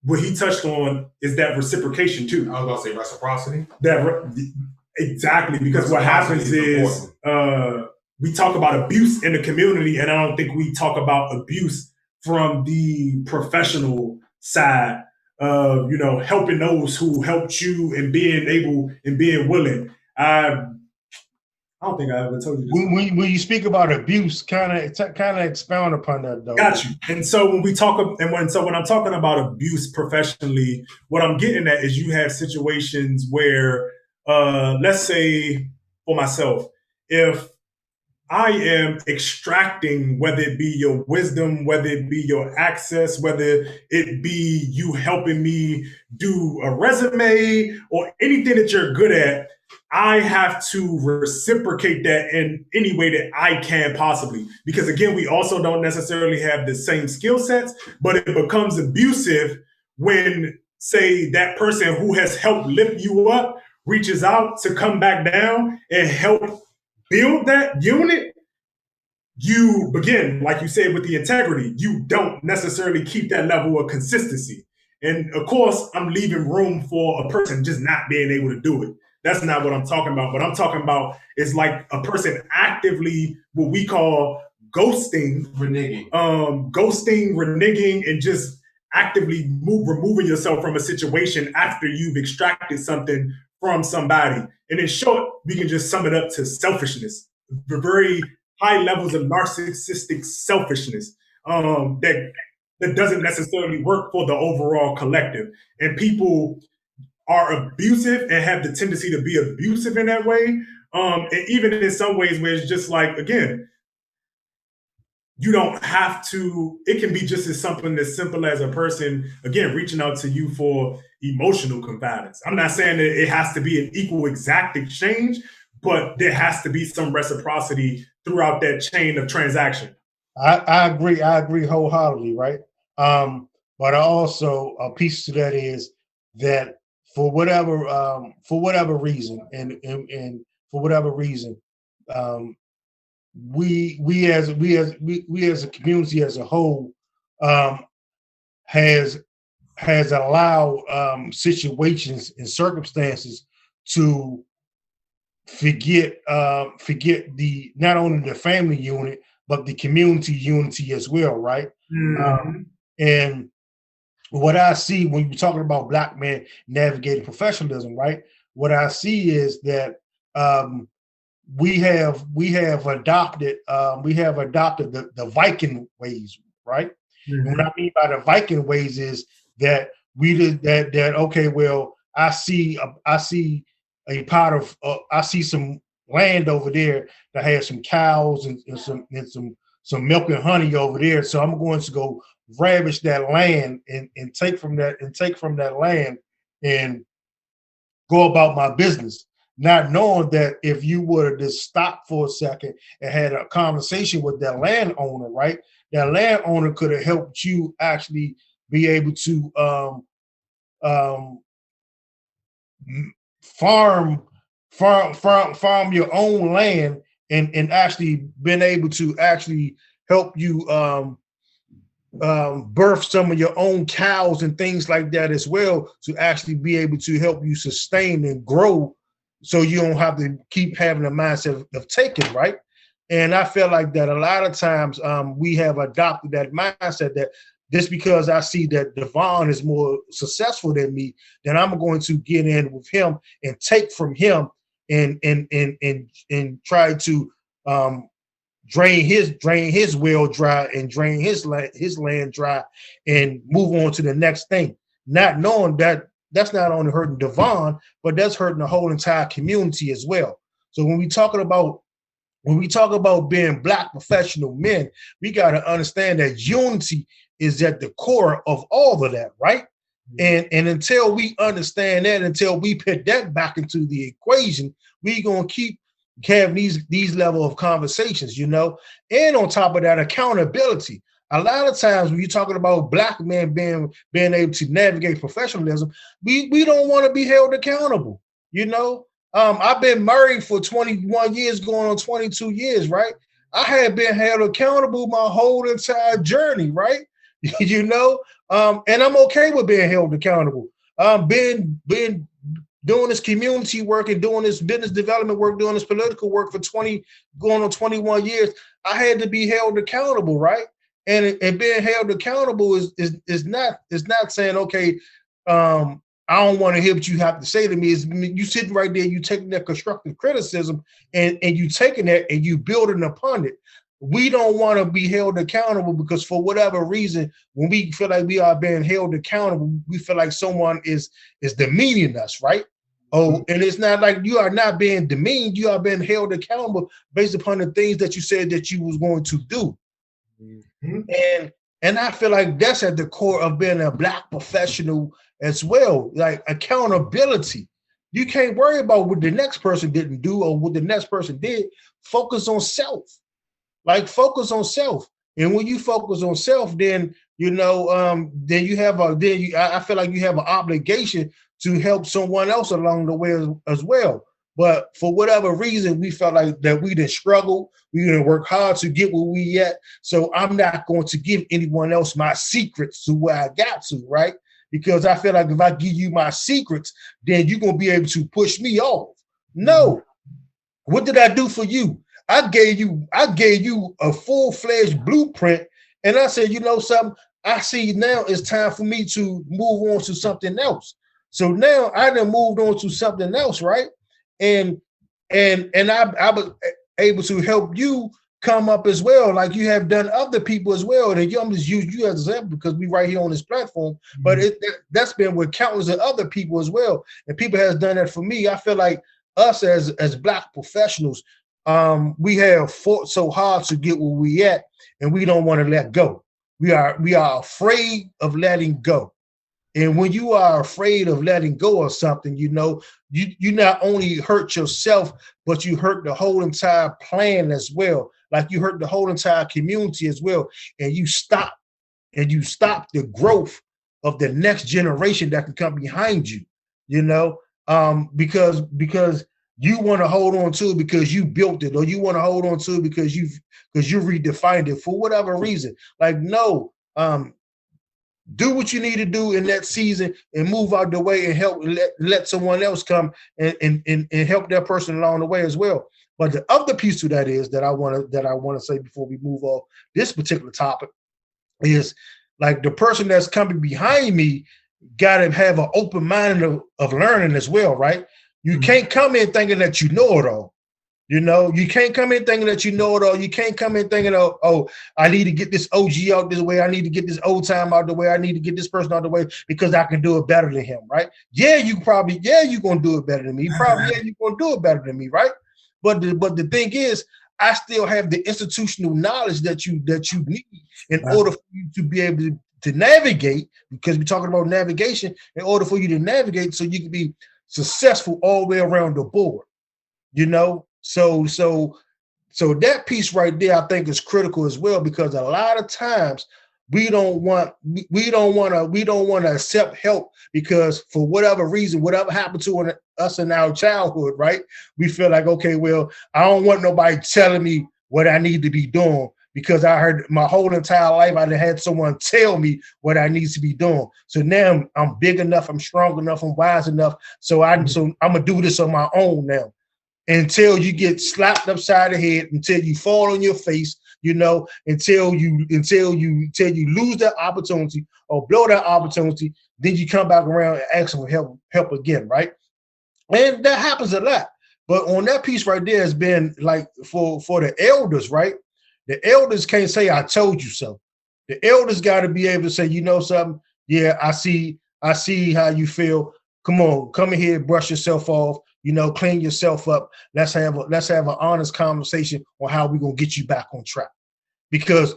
what he touched on is that reciprocation too. I was going to say reciprocity. Exactly, because what happens is we talk about abuse in the community, and I don't think we talk about abuse from the professional side of, helping those who helped you and being able and being willing. I don't think I ever told you this. When you speak about abuse, kind of expound upon that, though. Got you. And so when I'm talking about abuse professionally, what I'm getting at is you have situations where, let's say for myself, if I am extracting, whether it be your wisdom, whether it be your access, whether it be you helping me do a resume or anything that you're good at, I have to reciprocate that in any way that I can possibly. Because again, we also don't necessarily have the same skill sets, but it becomes abusive when, say, that person who has helped lift you up reaches out to come back down and help build that unit. You begin, like you said, with the integrity. You don't necessarily keep that level of consistency. And of course, I'm leaving room for a person just not being able to do it. That's not what I'm talking about. What I'm talking about is like a person actively, what we call ghosting, reneging, and just actively removing yourself from a situation after you've extracted something from somebody. And in short, we can just sum it up to selfishness, the very high levels of narcissistic selfishness that doesn't necessarily work for the overall collective. And people are abusive and have the tendency to be abusive in that way. And even in some ways where it's just like, again, you don't have to, it can be just as something as simple as a person, again, reaching out to you for emotional confidence. I'm not saying that it has to be an equal exact exchange, but there has to be some reciprocity throughout that chain of transaction. I agree. I agree wholeheartedly, right? But also a piece to that is that for whatever reason, and for whatever reason, we as a community as a whole has allowed situations and circumstances to forget the not only the family unit but the community unity as well, right? And what I see when you're talking about Black men navigating professionalism, right? What I see is that we have adopted the Viking ways, right? And what I mean by the Viking ways is that we did that. Okay, well, I see a pot of I see some land over there that has some cows and some milk and honey over there. So I'm going to go ravish that land and take from that land and go about my business, not knowing that if you were to just stop for a second and had a conversation with that landowner, right? That landowner could have helped you actually be able to farm your own land and actually been able to actually help you birth some of your own cows and things like that as well, to actually be able to help you sustain and grow, so you don't have to keep having the mindset of taking, right? And I feel like that a lot of times we have adopted that mindset that just because I see that Devon is more successful than me, then I'm going to get in with him and take from him and try to drain his well dry and drain his land dry and move on to the next thing, not knowing that that's not only hurting Devon, but that's hurting the whole entire community as well. So when we talk about being Black professional men, we got to understand that unity is at the core of all of that, right? And until we understand that, until we put that back into the equation, we're gonna keep having these level of conversations, you know. And on top of that, accountability. A lot of times when you're talking about Black men being able to navigate professionalism, we don't want to be held accountable, you know. I've been married for 21 years, going on 22 years, right? I had been held accountable my whole entire journey, right? You know, and I'm okay with being held accountable. Being doing this community work and doing this business development work, doing this political work for going on 21 years, I had to be held accountable, right? And being held accountable is not saying, okay, I don't want to hear what you have to say to me. Is you sitting right there, you taking that constructive criticism and you taking that and you building upon it. We don't want to be held accountable because for whatever reason, when we feel like we are being held accountable, we feel like someone is demeaning us, right? Oh, and it's not like you are not being demeaned. You are being held accountable based upon the things that you said that you was going to do. And I feel like that's at the core of being a Black professional as well, like accountability. You can't worry about what the next person didn't do or what the next person did. Focus on self. Like focus on self. And when you focus on self, then you know, then you have I feel like you have an obligation to help someone else along the way as well. But for whatever reason, we felt like that we didn't struggle. We didn't work hard to get where we at. So I'm not going to give anyone else my secrets to where I got to, right? Because I feel like if I give you my secrets, then you're going to be able to push me off. No. What did I do for you? I gave you a full-fledged blueprint. And I said, you know something? I see now it's time for me to move on to something else. So now I done moved on to something else, right? And I was able to help you come up as well, like you have done other people as well. And I'm just use you as an example because we right here on this platform. But that's been with countless of other people as well. And people has done that for me. I feel like us as Black professionals, we have fought so hard to get where we at, and we don't want to let go. We are afraid of letting go. And when you are afraid of letting go of something, you not only hurt yourself, but you hurt the whole entire plan as well. Like you hurt the whole entire community as well. And you stop the growth of the next generation that can come behind you, because you want to hold on to it because you built it, or you want to hold on to it because you redefined it for whatever reason. Like, no, do what you need to do in that season and move out the way and help let someone else come and help that person along the way as well. But the other piece to that is that I want to say before we move off this particular topic is, like, the person that's coming behind me got to have an open mind of learning as well, right? You can't come in thinking that you know it all. You can't come in thinking that you know it all. You can't come in thinking, oh, I need to get this OG out this way. I need to get this old time out the way. I need to get this person out the way because I can do it better than him, right? Yeah, you're going to do it better than me. Probably, yeah, you're going to do it better than me, right? But the thing is, I still have the institutional knowledge that you need in order for you to be able to navigate, because we're talking about navigation, in order for you to navigate so you can be successful all the way around the board, So that piece right there, I think, is critical as well, because a lot of times we don't want to accept help because for whatever reason, whatever happened to us in our childhood, right? We feel like, okay, well, I don't want nobody telling me what I need to be doing because I heard my whole entire life I had someone tell me what I need to be doing. So now I'm big enough, I'm strong enough, I'm wise enough. So I'm gonna do this on my own now. Until you get slapped upside the head, until you fall on your face, until you lose that opportunity or blow that opportunity, then you come back around and ask for help again, right? And that happens a lot. But on that piece right there has been like for the elders, right? The elders can't say I told you so. The elders got to be able to say, something, yeah, I see how you feel. Come on, come in here, brush yourself off. Clean yourself up. Let's have an honest conversation on how we're gonna get you back on track. Because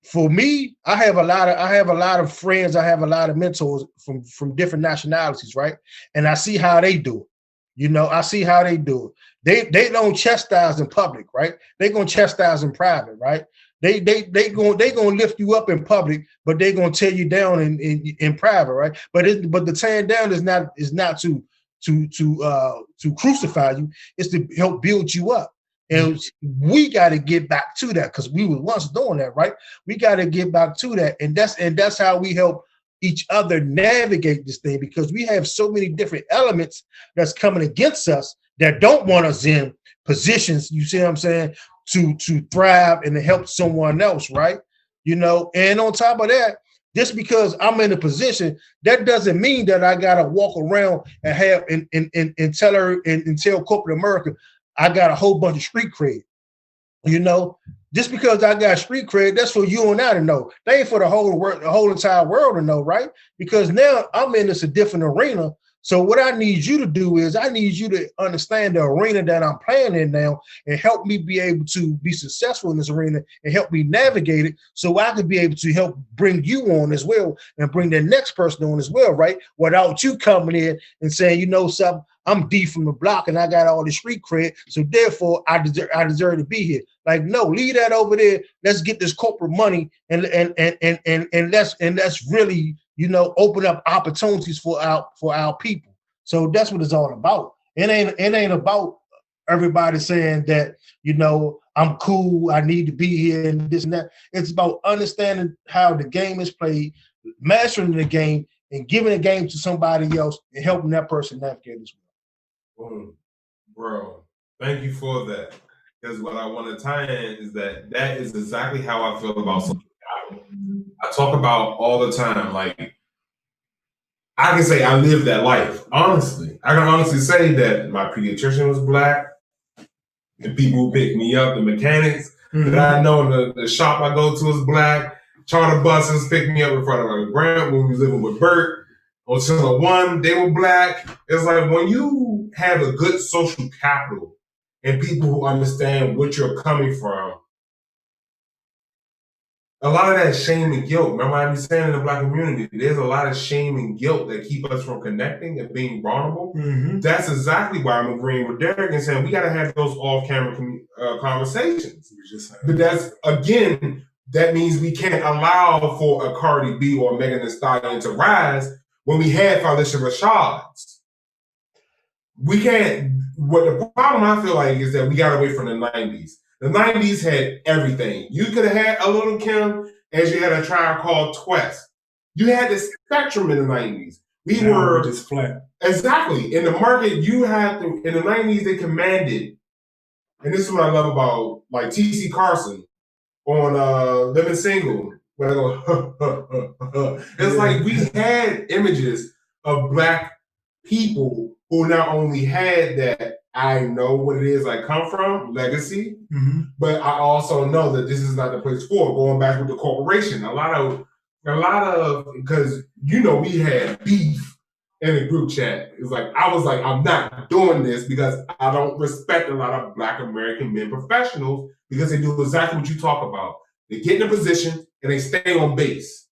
for me, I have a lot of friends, I have a lot of mentors from different nationalities, right? And I see how they do it. I see how they do it. They don't chastise in public, right? They're gonna chastise in private, right? They gonna lift you up in public, but they're gonna tear you down in private, right? But the tearing down is not to crucify you. It's to help build you up. And we got to get back to that because we were once doing that, right? We got to get back to that, and that's how we help each other navigate this thing, because we have so many different elements that's coming against us that don't want us in positions. You see what I'm saying? To thrive and to help someone else, right? And on top of that, just because I'm in a position, that doesn't mean that I gotta walk around and have and tell corporate America I got a whole bunch of street cred. Just because I got street cred, that's for you and I to know. They ain't for the whole entire world to know, right? Because now I'm in a different arena. So what I need you to do is I need you to understand the arena that I'm playing in now and help me be able to be successful in this arena and help me navigate it so I can be able to help bring you on as well and bring the next person on as well, right? Without you coming in and saying, something, I'm D from the block and I got all the street cred, so therefore I deserve to be here. Like, no, leave that over there. Let's get this corporate money and let's really open up opportunities for our people. So that's what it's all about. It ain't about everybody saying that, I'm cool, I need to be here and this and that. It's about understanding how the game is played, mastering the game, and giving the game to somebody else and helping that person navigate as well. Bro, thank you for that. Because what I want to tie in is that is exactly how I feel about social capital. I talk about all the time, like, I can say I lived that life. Honestly, I can honestly say that my pediatrician was black. The people who pick me up, the mechanics that I know, the shop I go to is black. Charter buses pick me up in front of my grant when we was living with Bert. On Channel 1, they were black. It's like when you have a good social capital and people who understand what you're coming from, a lot of that shame and guilt. Remember, I be saying in the black community, there's a lot of shame and guilt that keep us from connecting and being vulnerable. That's exactly why I'm agreeing with Derrick and saying we got to have those off-camera conversations. But that's, again, that means we can't allow for a Cardi B or Megan Thee Stallion to rise when we had Felicia Rashad's. We can't. What the problem I feel like is that we got away from the 90s. The 90s had everything. You could have had a Little Kim as you had a Tribe Called Quest. You had the spectrum in the 90s. We were just flat. Exactly. In the market, you had to, in the 90s, they commanded, and this is what I love about like T.C. Carson on Living Single. When I go, it's like we had images of black people who not only had that I know what it is I come from, legacy, but I also know that this is not the place for it. Going back with the corporation, a lot of, because we had beef in the group chat. It's like, I was like, I'm not doing this because I don't respect a lot of Black American men professionals because they do exactly what you talk about. They get in a position and they stay on base.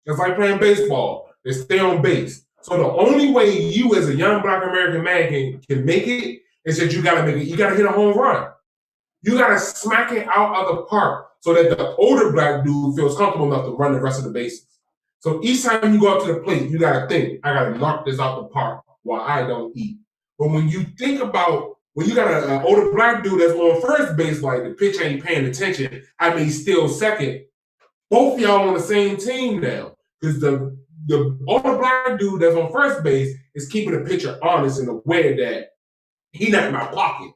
It's like playing baseball. They stay on base. So the only way you as a young Black American man can make it is that you gotta make it, you gotta hit a home run. You gotta smack it out of the park so that the older Black dude feels comfortable enough to run the rest of the bases. So each time you go up to the plate, you gotta think, I gotta knock this out the park while I don't eat. But when you think about, when you got an older Black dude that's on first base, like the pitch ain't paying attention, I mean still second, both of y'all on the same team now. Because the older Black dude that's on first base is keeping the pitcher honest and aware that he not in my pocket.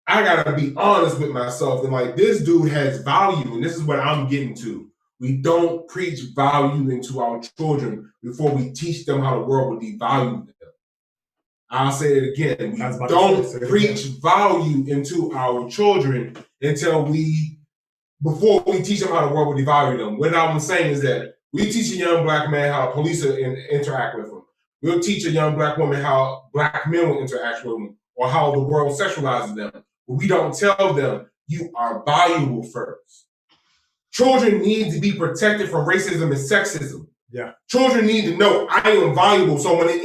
I gotta be honest with myself and like, this dude has value, and this is what I'm getting to. We don't preach value into our children before we teach them how the world will devalue them. I'll say it again. We don't preach value into our children before we teach them how the world will devalue them. What I'm saying is that we teach a young Black man how police interact with them. We'll teach a young Black woman how Black men will interact with them or how the world sexualizes them. But we don't tell them you are valuable first. Children need to be protected from racism and sexism. Yeah. Children need to know I am valuable. So when they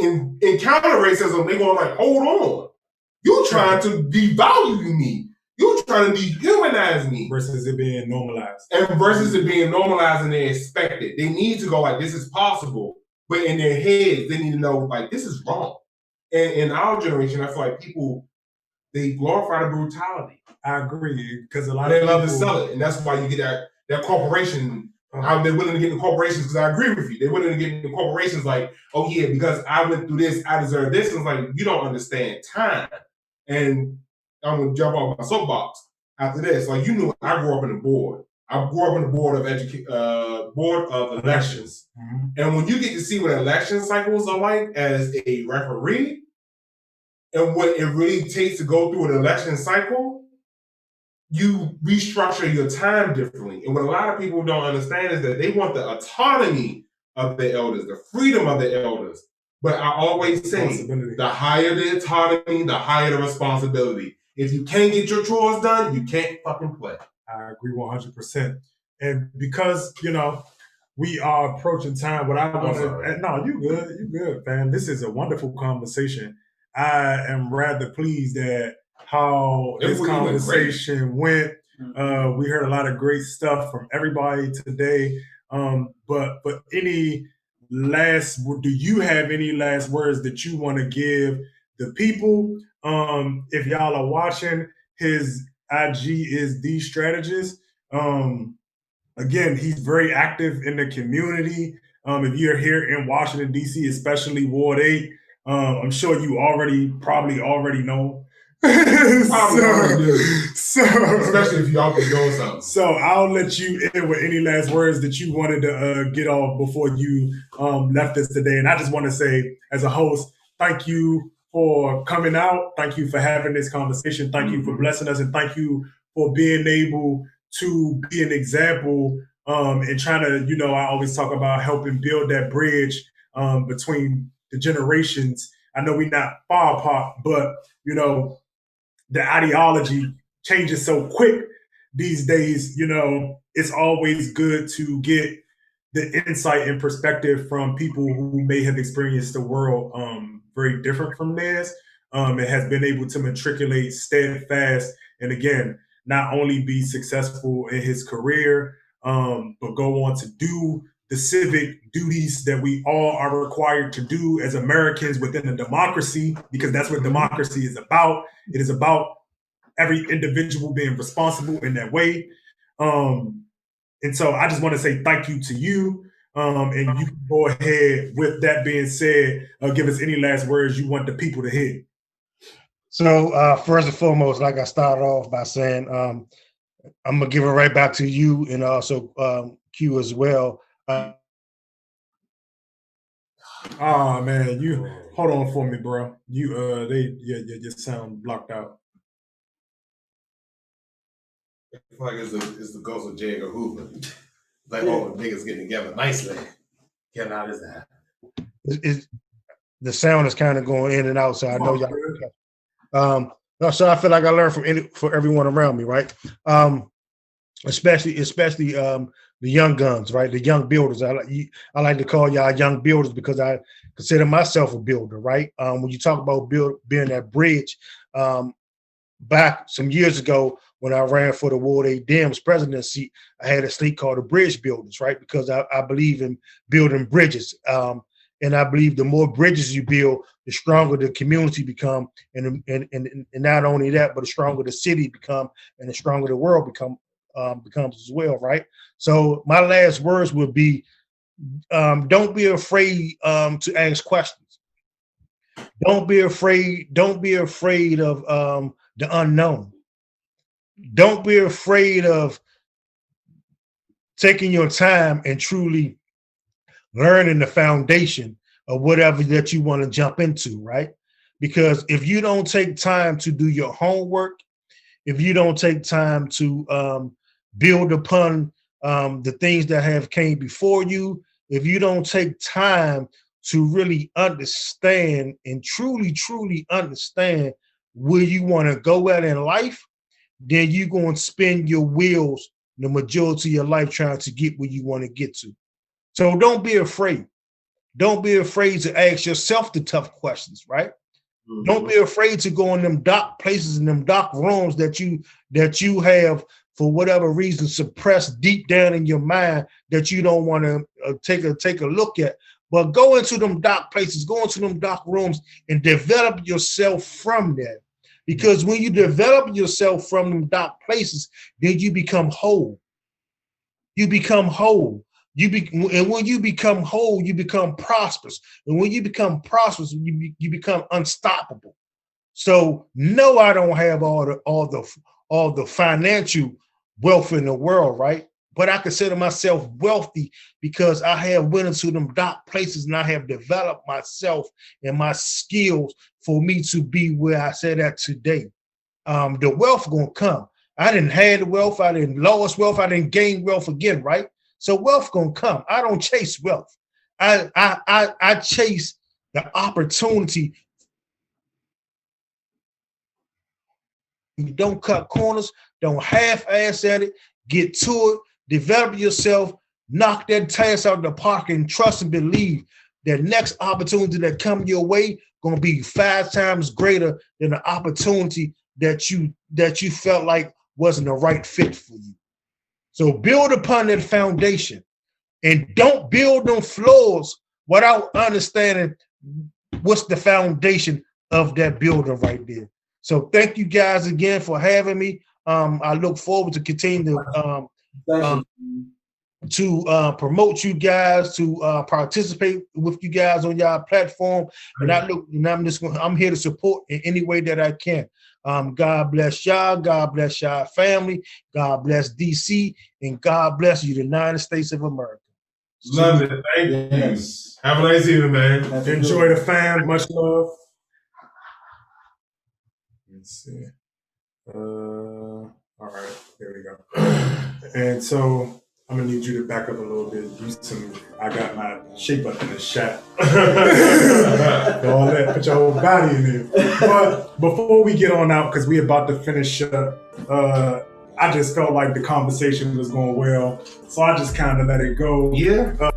encounter racism, they're going like, hold on. You're trying to devalue me. You're trying to dehumanize me. Versus it being normalized. And versus it being normalized and they expect it. They need to go like, this is possible. But in their heads, they need to know like, this is wrong. And in our generation, I feel like people, they glorify the brutality. I agree. Because a lot of people love to sell it. And that's why you get that corporation. They're willing to get in the corporations because I agree with you. They're willing to get in the corporations like, oh yeah, because I went through this, I deserve this. And it's like, you don't understand time. And I'm gonna jump off my soapbox after this. Like, you knew I grew up in the board. I grew up in the board of elections. And when you get to see what election cycles are like as a referee and what it really takes to go through an election cycle, you restructure your time differently. And what a lot of people don't understand is that they want the autonomy of the elders, the freedom of the elders. But I always say, the higher the autonomy, the higher the responsibility. If you can't get your chores done, you can't fucking play. I agree 100%. And because, we are approaching time, what I want to, no, you good, fam. This is a wonderful conversation. I am rather pleased at how this conversation went. We heard a lot of great stuff from everybody today. But do you have any last words that you want to give the people? If y'all are watching, his IG is The Strategist. Again, he's very active in the community. If you're here in Washington, D.C., especially Ward 8, I'm sure you probably already know. Especially if y'all can go something. So I'll let you in with any last words that you wanted to get off before you left us today. And I just want to say, as a host, thank you for coming out. Thank you for having this conversation. Thank you for blessing us, and thank you for being able to be an example and trying to, you know, I always talk about helping build that bridge between the generations. I know we're not far apart, but, you know, the ideology changes so quick these days. You know, it's always good to get the insight and perspective from people who may have experienced the world very different from theirs, and has been able to matriculate steadfast, and again, not only be successful in his career, but go on to do the civic duties that we all are required to do as Americans within a democracy, because that's what democracy is about. It is about every individual being responsible in that way. And so I just want to say thank you to you. And you can go ahead with that being said, give us any last words you want the people to hear. So first and foremost, like I started off by saying, I'm gonna give it right back to you and also Q as well. Oh man, you hold on for me, bro. You your sound blocked out. I feel like it's the ghost of J. Edgar Hoover. Like, oh, niggas getting together nicely. Get out of that. The sound is kind of going in and out, so I know y'all. So I feel like I learned from everyone around me, right? Especially the young guns, right? The young builders. I like to call y'all young builders because I consider myself a builder, right? When you talk about being that bridge, back some years ago when I ran for the Ward 8 Dems presidency, I had a slate called the Bridge Builders, right? Because I believe in building bridges. And I believe the more bridges you build, the stronger the community become. And not only that, but the stronger the city become and the stronger the world becomes as well, right? So my last words would be, don't be afraid to ask questions. Don't be afraid of the unknown. Don't be afraid of taking your time and truly learning the foundation of whatever that you want to jump into, right? Because if you don't take time to do your homework, if you don't take time to build upon the things that have came before you, if you don't take time to really understand and truly understand where you want to go at in life, then you're going to spin your wheels the majority of your life trying to get where you want to get to. So don't be afraid. Don't be afraid to ask yourself the tough questions, right? Mm-hmm. Don't be afraid to go in them dark places and them dark rooms that you have, for whatever reason, suppressed deep down in your mind that you don't want to take a look at. But go into them dark places, go into them dark rooms and develop yourself from that. Because when you develop yourself from them dark places, then you become whole. You become whole. And when you become whole, you become prosperous. And when you become prosperous, you become unstoppable. So no, I don't have all the financial wealth in the world, right? But I consider myself wealthy because I have went into them dark places and I have developed myself and my skills for me to be where I said at today. The wealth gonna come. I didn't have the wealth, I didn't lose wealth, I didn't gain wealth again, right? So wealth gonna come. I don't chase wealth. I chase the opportunity. You don't cut corners, don't half-ass at it, get to it, develop yourself, knock that task out of the park, and trust and believe that next opportunity that come your way gonna be 5 times greater than the opportunity that you felt like wasn't the right fit for you. So build upon that foundation and don't build on floors without understanding what's the foundation of that building right there. So thank you guys again for having me. I look forward to continue to promote you guys, to participate with you guys on your platform. And I'm here to support in any way that I can. God bless y'all. God bless y'all family. God bless DC, and God bless you, the United States of America. Love it. Thank you. Yes. Have a nice evening, man. Enjoy the fam. Much love. Let's see. All right, there we go. And so I'm gonna need you to back up a little bit. I got my shape up in the shot. All that, put your whole body in there. But before we get on out, because we're about to finish up, I just felt like the conversation was going well, so I just kind of let it go. Yeah.